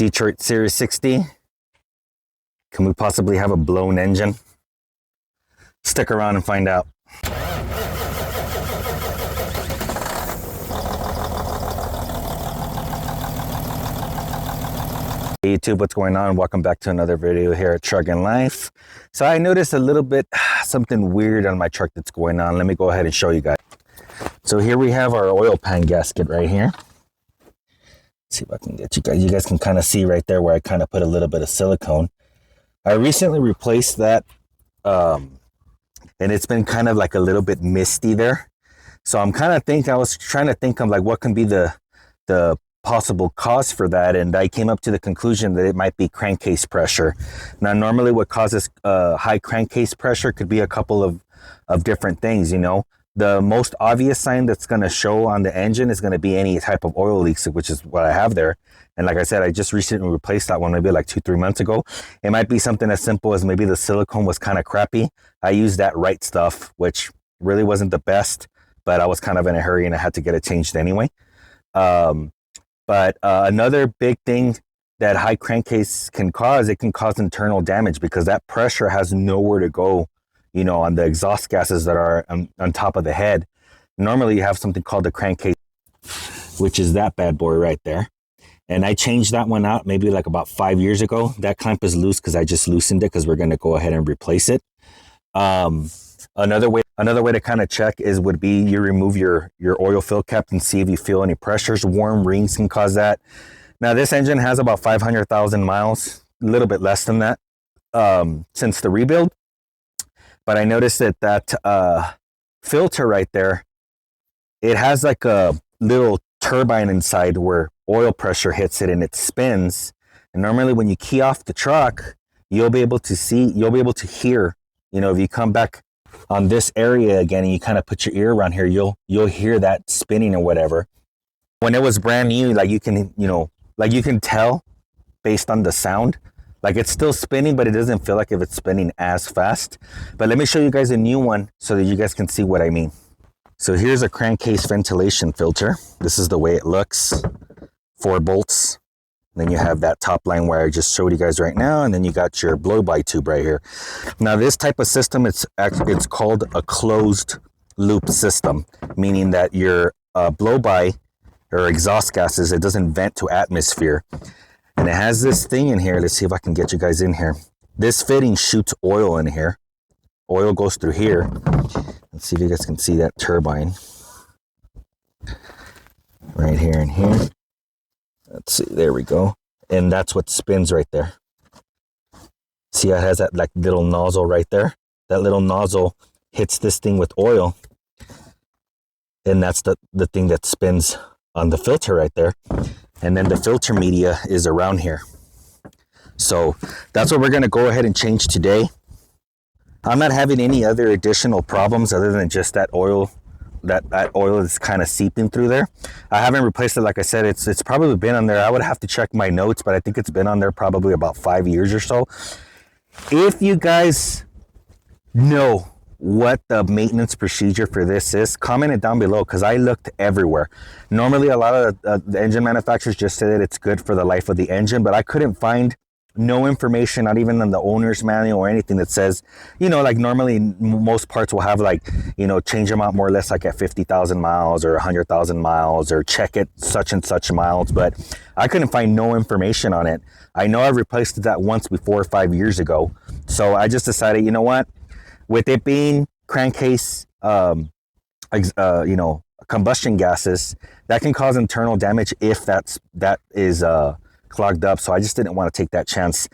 Detroit Series 60. Can we possibly have a blown engine? Stick around and find out. Hey YouTube, what's going on? Welcome back to another video here at Truck and Life. So I noticed a little bit something weird on my truck that's going on. Let me go ahead and show you guys. So here we have our oil pan gasket right here. Let's see if I can get you guys. You guys can kind of see right there where I kind of put a little bit of silicone. I recently replaced that, and it's been kind of like a little bit misty there. So I was trying to think of like what can be the possible cause for that, and I came up to the conclusion that it might be crankcase pressure. Now, normally what causes high crankcase pressure could be a couple of different things, you know. The most obvious sign that's going to show on the engine is going to be any type of oil leaks, which is what I have there. And like I said, I just recently replaced that one maybe like 2-3 months ago. It might be something as simple as maybe the silicone was kind of crappy. I used that right stuff, which really wasn't the best, but I was kind of in a hurry and I had to get it changed anyway. But another big thing that high crankcase can cause, it can cause internal damage because that pressure has nowhere to go, you know, on the exhaust gases that are on top of the head. Normally you have something called the crankcase, which is that bad boy right there. And I changed that one out maybe like about 5 years ago. That clamp is loose because I just loosened it because we're going to go ahead and replace it. Another way to kind of check would be you remove your oil fill cap and see if you feel any pressures. Warm rings can cause that. Now this engine has about 500,000 miles, a little bit less than that, since the rebuild. But I noticed that filter right there, it has like a little turbine inside where oil pressure hits it and it spins. And normally when you key off the truck, you'll be able to hear, you know, if you come back on this area again and you kind of put your ear around here, you'll hear that spinning or whatever. When it was brand new, like you can tell based on the sound, like it's still spinning, but it doesn't feel like if it's spinning as fast. But let me show you guys a new one so that you guys can see what I mean. So here's a crankcase ventilation filter. This is the way it looks. 4 bolts. Then you have that top line wire I just showed you guys right now, and then you got your blow-by tube right here. Now this type of system, it's called a closed loop system, meaning that your blow-by or exhaust gases, it doesn't vent to atmosphere. And it has this thing in here. Let's see if I can get you guys in here. This fitting shoots oil in here. Oil goes through here. Let's see if you guys can see that turbine right here and here. Let's see, there we go. And that's what spins right there. See, it has that like little nozzle right there. That little nozzle hits this thing with oil. And that's the thing that spins on the filter right there. And then the filter media is around here. So that's what we're going to go ahead and change today. I'm not having any other additional problems other than just that oil. That oil is kind of seeping through there. I haven't replaced it. Like I said, it's probably been on there. I would have to check my notes, but I think it's been on there probably about 5 years or so. If you guys know what the maintenance procedure for this is, comment it down below because I looked everywhere. Normally, a lot of the engine manufacturers just say that it's good for the life of the engine, but I couldn't find no information, not even on the owner's manual or anything that says, you know, like normally most parts will have like, you know, change them out more or less like at 50,000 miles or 100,000 miles or check it such and such miles, but I couldn't find no information on it. I know I've replaced that once before 5 years ago. So I just decided, you know what, with it being crankcase, you know, combustion gases, that can cause internal damage if that is clogged up. So I just didn't want to take that chance.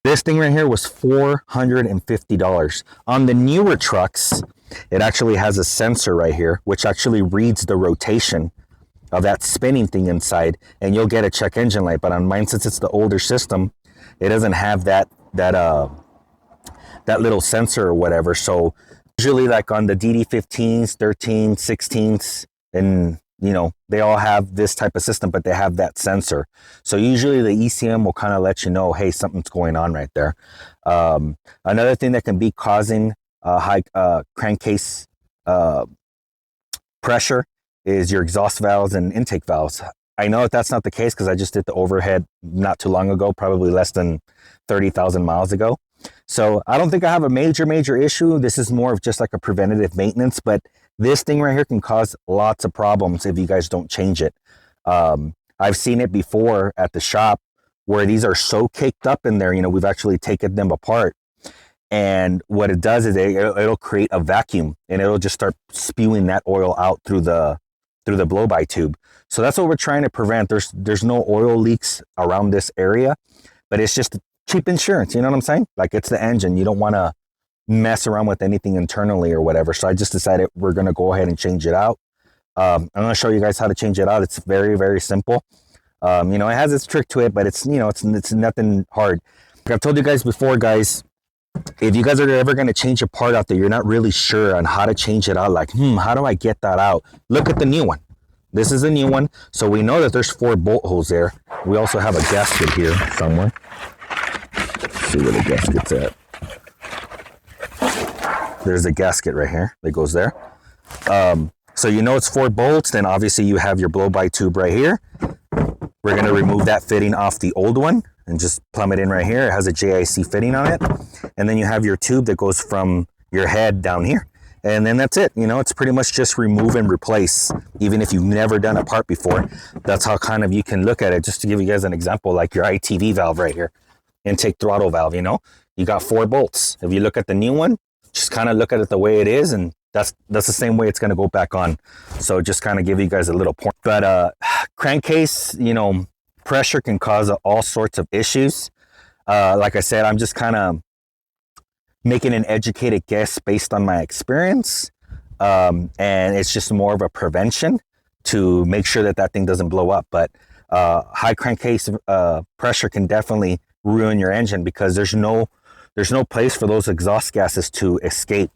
This thing right here was $450. On the newer trucks, it actually has a sensor right here, which actually reads the rotation of that spinning thing inside, and you'll get a check engine light. But on mine, since it's the older system, it doesn't have that little sensor or whatever. So usually like on the DD15s, 13s, 16s, and you know, they all have this type of system, but they have that sensor. So usually the ECM will kind of let you know, hey, something's going on right there. Another thing that can be causing high crankcase pressure is your exhaust valves and intake valves. I know that that's not the case because I just did the overhead not too long ago, probably less than 30,000 miles ago. So I don't think I have a major issue. This is more of just like a preventative maintenance, but this thing right here can cause lots of problems if you guys don't change it. I've seen it before at the shop where these are so caked up in there, you know, we've actually taken them apart. And what it does is it'll create a vacuum and it'll just start spewing that oil out through the blow-by tube. So that's what we're trying to prevent. There's no oil leaks around this area, but it's just cheap insurance. You know what I'm saying? Like, it's the engine. You don't want to mess around with anything internally or whatever. So I just decided we're going to go ahead and change it out. I'm going to show you guys how to change it out. It's very simple. You know, it has its trick to it, but it's, you know, it's nothing hard. Like I've told you guys before, guys, if you guys are ever going to change a part out there, you're not really sure on how to change it out. Like, how do I get that out? Look at the new one. This is a new one. So we know that there's 4 bolt holes there. We also have a gasket here somewhere. Let's see where the gasket's at. There's a gasket right here that goes there. So you know it's 4 bolts. Then obviously you have your blow-by tube right here. We're going to remove that fitting off the old one and just plumb it in right here. It has a JIC fitting on it. And then you have your tube that goes from your head down here. And then that's it. You know, it's pretty much just remove and replace. Even if you've never done a part before, that's how kind of you can look at it. Just to give you guys an example, like your ITV valve right here, intake throttle valve, you know, you got 4 bolts. If you look at the new one, just kind of look at it the way it is, and that's the same way it's going to go back on. So just kind of give you guys a little point. But crankcase, you know, pressure can cause all sorts of issues. Like I said, I'm just kind of making an educated guess based on my experience. And it's just more of a prevention to make sure that that thing doesn't blow up. But high crankcase pressure can definitely ruin your engine because there's no place for those exhaust gases to escape.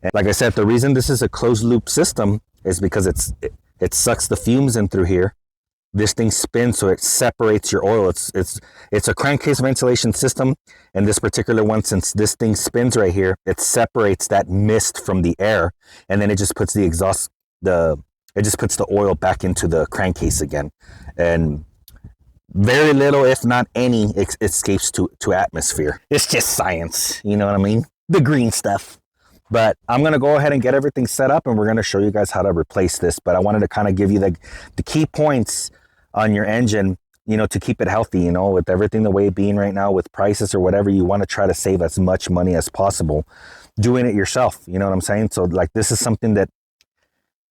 And like I said, the reason this is a closed loop system is because it sucks the fumes in through here. This thing spins, so it separates your oil. It's a crankcase ventilation system, and this particular one, since this thing spins right here, it separates that mist from the air, and then it just puts the oil back into the crankcase again, and very little, if not any, escapes to atmosphere. It's just science, you know what I mean? The green stuff. But I'm going to go ahead and get everything set up, and we're going to show you guys how to replace this. But I wanted to kind of give you the key points on your engine, you know, to keep it healthy, you know, with everything the way it being right now with prices or whatever, you want to try to save as much money as possible doing it yourself. You know what I'm saying? So like, this is something that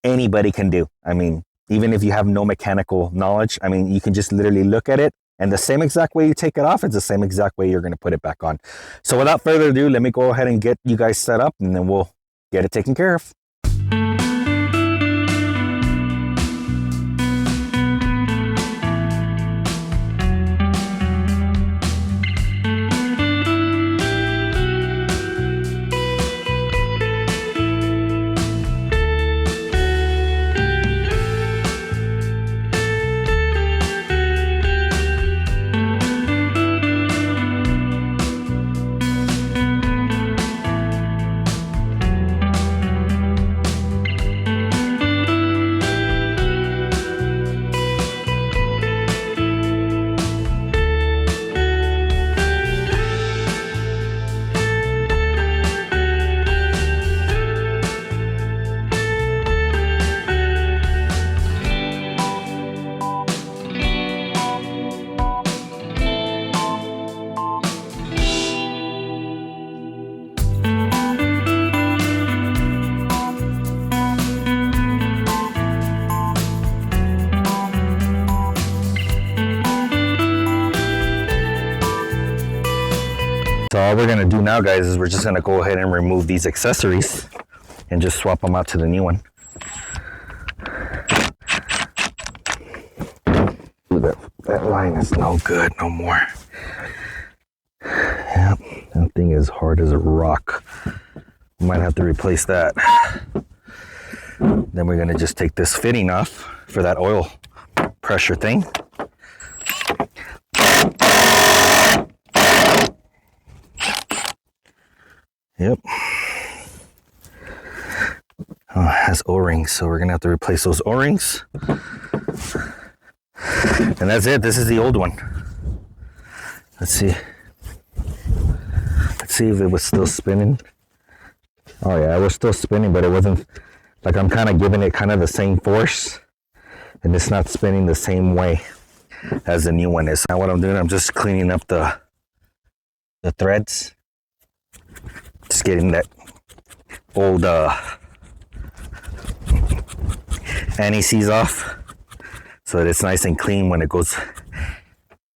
anybody can do. I mean, even if you have no mechanical knowledge, I mean, you can just literally look at it, and the same exact way you take it off, it's the same exact way you're going to put it back on. So without further ado, let me go ahead and get you guys set up, and then we'll get it taken care of. So all we're going to do now, guys, is we're just going to go ahead and remove these accessories and just swap them out to the new one. That line is no good no more. Yep, that thing is hard as a rock. Might have to replace that. Then we're going to just take this fitting off for that oil pressure thing. Yep. Oh, it has O-rings, so we're gonna have to replace those O-rings. And that's it. This is the old one. Let's see. Let's see if it was still spinning. Oh yeah, it was still spinning, but it wasn't, like I'm kind of giving it kind of the same force, and it's not spinning the same way as the new one is. Now what I'm doing, I'm just cleaning up the threads. Just getting that old anti-seize off so that it's nice and clean when it goes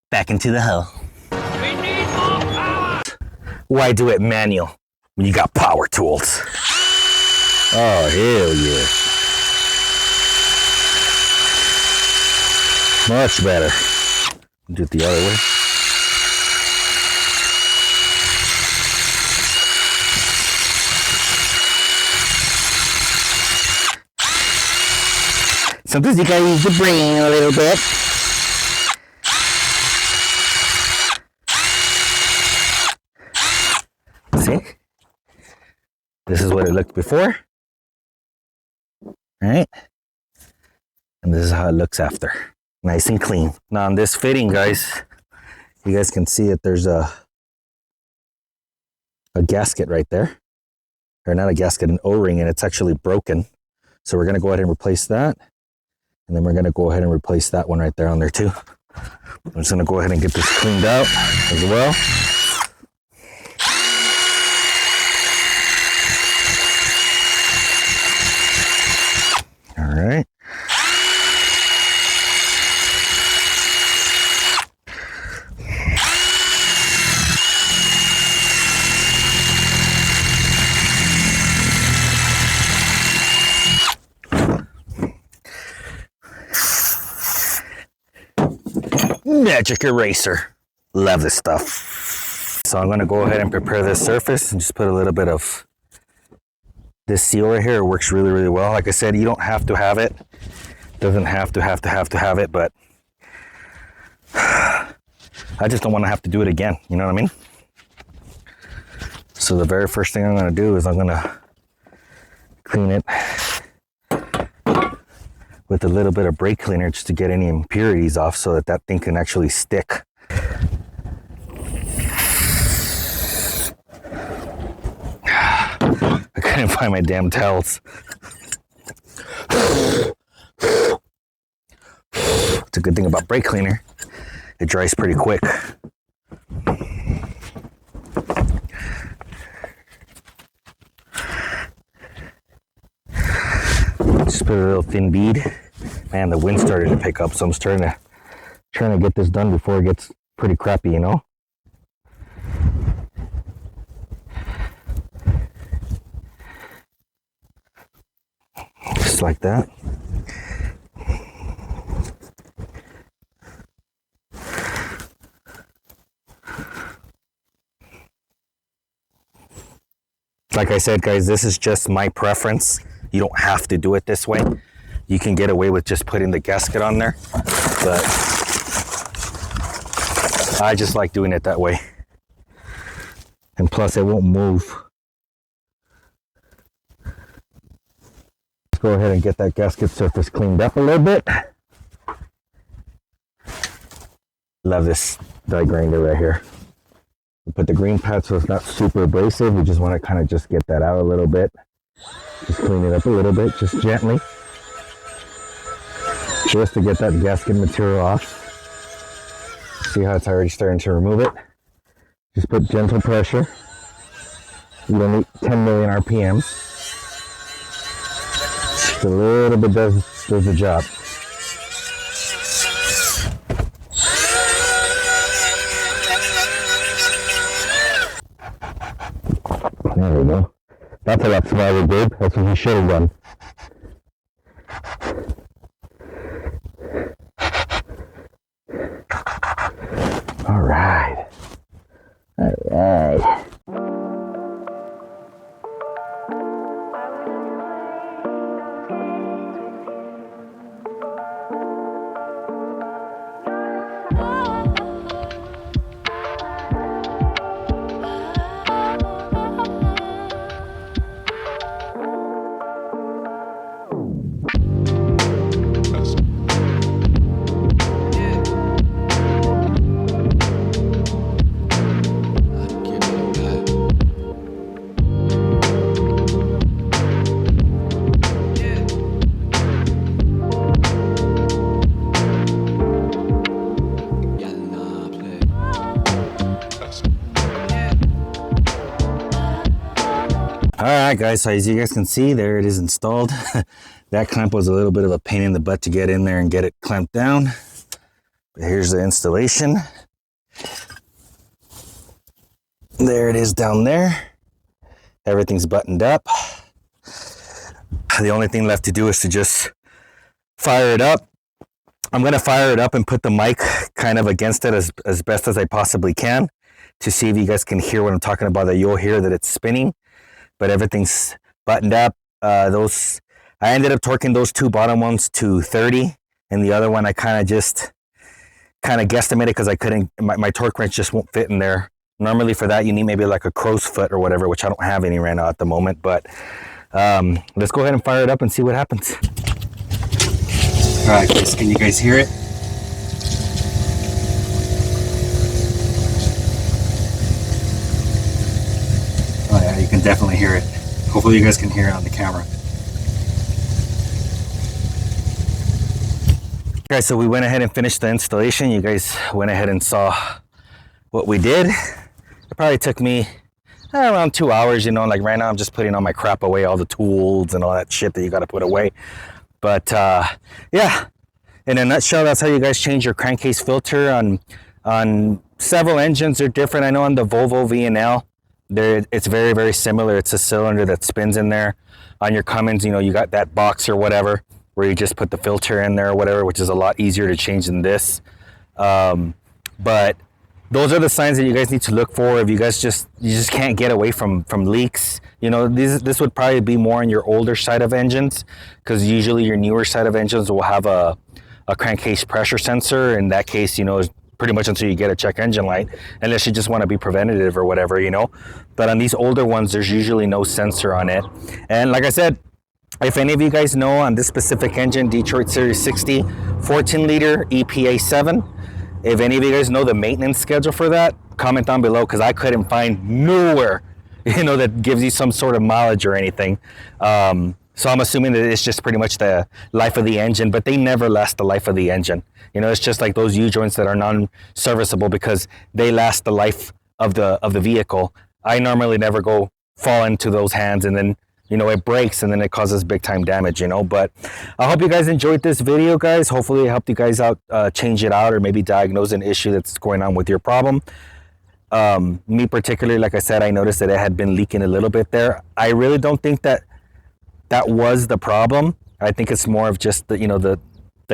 back into the hull. We need more power! Why do it manual when you got power tools? Oh, hell yeah. Much better. Do it the other way. Sometimes you gotta use the brain a little bit. See? This is what it looked before. All right. And this is how it looks after. Nice and clean. Now on this fitting, guys, you guys can see it. There's a gasket right there. Or not a gasket, an O-ring, and it's actually broken. So we're gonna go ahead and replace that. And then we're gonna go ahead and replace that one right there on there too. I'm just gonna go ahead and get this cleaned out as well. All right. Magic eraser. Love this stuff. So I'm going to go ahead and prepare this surface and just put a little bit of this seal right here. It works really, really well. Like I said, you don't have to have it. Doesn't have to have it, but I just don't want to have to do it again. You know what I mean? So the very first thing I'm going to do is I'm going to clean it with a little bit of brake cleaner just to get any impurities off so that that thing can actually stick. I couldn't find my damn towels. It's a good thing about brake cleaner. It dries pretty quick. Just put a little thin bead. Man, the wind started to pick up, so I'm trying to get this done before it gets pretty crappy, you know? Just like that. Like I said, guys, this is just my preference. You don't have to do it this way. You can get away with just putting the gasket on there, but I just like doing it that way. And plus, it won't move. Let's go ahead and get that gasket surface cleaned up a little bit. Love this die grinder right here. We put the green pad so it's not super abrasive. We just want to kind of just get that out a little bit. Just clean it up a little bit, just gently. Just to get that gasket material off. See how it's already starting to remove it? Just put gentle pressure. You don't need 10 million RPMs. Just a little bit does the job. There we go. That's a lot smarter, babe. That's what you should have done. All right. All right. All right, guys, so as you guys can see, there it is installed. That clamp was a little bit of a pain in the butt to get in there and get it clamped down. But here's the installation. There it is down there. Everything's buttoned up. The only thing left to do is to just fire it up. I'm gonna fire it up and put the mic kind of against it as best as I possibly can to see if you guys can hear what I'm talking about, that you'll hear that it's spinning. But everything's buttoned up. I ended up torquing those two bottom ones to 30, and the other one I kind of guesstimated because I couldn't, my torque wrench just won't fit in there. Normally for that you need maybe like a crow's foot or whatever, which I don't have any right now at the moment, but let's go ahead and fire it up and see what happens. All right, guys, can you guys hear it? Oh yeah, you can definitely hear it. Hopefully you guys can hear it on the camera. Okay, so we went ahead and finished the installation. You guys went ahead and saw what we did. It probably took me around 2 hours, you know, like right now I'm just putting all my crap away, all the tools and all that shit that you got to put away. But yeah, in a nutshell, that's how you guys change your crankcase filter on several engines. They're different. I know on the Volvo V&L, it's very, very similar. It's a cylinder that spins in there. On your Cummins, you know, you got that box or whatever where you just put the filter in there or whatever, which is a lot easier to change than this. But those are the signs that you guys need to look for if you guys you just can't get away from leaks. You know, this would probably be more on your older side of engines, because usually your newer side of engines will have a crankcase pressure sensor. In that case, you know, pretty much until you get a check engine light, unless you just want to be preventative or whatever, you know. But on these older ones, there's usually no sensor on it. And like I said, if any of you guys know on this specific engine, Detroit Series 60, 14 liter EPA 7, if any of you guys know the maintenance schedule for that, comment down below, because I couldn't find nowhere, you know, that gives you some sort of mileage or anything. So I'm assuming that it's just pretty much the life of the engine, but they never last the life of the engine. You know, it's just like those U-joints that are non-serviceable because they last the life of the vehicle. I normally never fall into those hands, and then, you know, it breaks and then it causes big time damage, you know. But I hope you guys enjoyed this video, guys. Hopefully it helped you guys out, change it out, or maybe diagnose an issue that's going on with your problem. Me particularly, like I said, I noticed that it had been leaking a little bit there. I really don't think that was the problem. I think it's more of just the, you know, the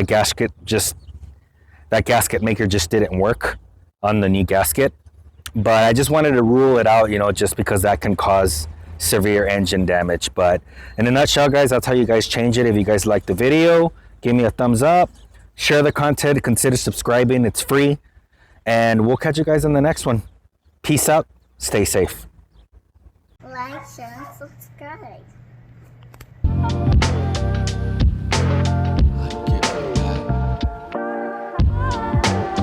gasket, just that gasket maker just didn't work on the new gasket. But I just wanted to rule it out, you know, just because that can cause severe engine damage. But in a nutshell, guys, that's how you guys change it. If you guys like the video, give me a thumbs up, share the content, consider subscribing. It's free, and we'll catch you guys in the next one. Peace out, stay safe. Like, share, and subscribe.